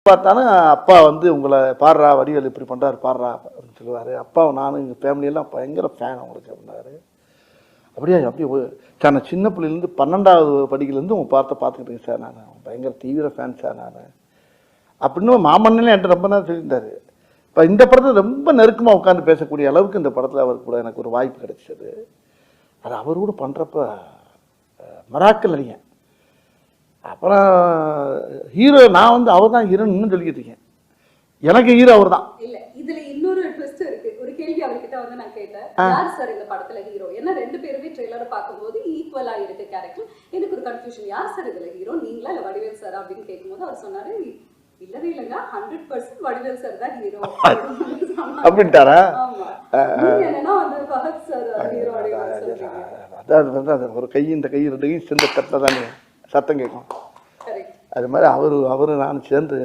பார்த்தாலும் அப்பா வந்து உங்களை பாடுறா வடிவேல் இப்படி பண்ணுறாரு பாடுறா அப்படின்னு சொல்லுவார். அப்பாவை நானும் எங்கள் ஃபேமிலியெல்லாம் பயங்கர ஃபேன் அவங்களுக்கு அப்படின்னாரு. அப்படியே சார் நான் சின்ன பிள்ளைலேருந்து 12வது படிக்கிலேருந்து உங்கள் பார்த்துக்கிட்டேங்க சார், நான் பயங்கர தீவிர ஃபேன் சார் நான் அப்படின்னு மாமன்னே என்கிட்ட ரொம்ப நேரம் சொல்லியிருந்தார். இப்போ இந்த படத்தில் ரொம்ப நெருக்கமாக உட்காந்து பேசக்கூடிய அளவுக்கு இந்த படத்தில் அவர் கூட எனக்கு ஒரு வாய்ப்பு கிடைச்சது. அது அவர் கூட பண்ணுறப்ப மராக்கல் நடிகன். அப்புறம் ஹீரோ நான் வந்து அவர் தான் ஹீரோன்னு இன்னும் சொல்லிக்கிட்டு இருக்கேன். எனக்கு ஹீரோ அவர் தான். இல்ல இதுல இன்னொரு ட்விஸ்ட் இருக்கு. ஒரு கேள்வி அவர்கிட்ட வந்து நான் கேட்டேன், யார் சார் இந்த படத்துல ஹீரோ? ஏன்னா ரெண்டு பேருமே ட்ரெய்லரை பார்க்கும்போது ஈக்குவலா இருக்கு கேரக்டர். எனக்கு ஒரு கன்ஃபியூஷன், யார் சார் இதுல ஹீரோ, நீங்களா இல்ல வடிவேல் சார் அப்படின்னு கேட்கும்போது அவர் சொன்னாரு, இல்லவே இல்லைங்க 100% வடிவேல் சார் தான் ஹீரோ அப்படின்ட்டாரா? ஆமா. என்னன்னா வந்து ஃபஹத் சார் ஹீரோ அப்படின்னு சொல்றீங்க. அதான் ஒரு கை இந்த கை ரெண்டு கையும் சேர்ந்து கட்டினா தானே சத்தம் கேட்கும். அது மாதிரி அவரு நான் சேர்ந்து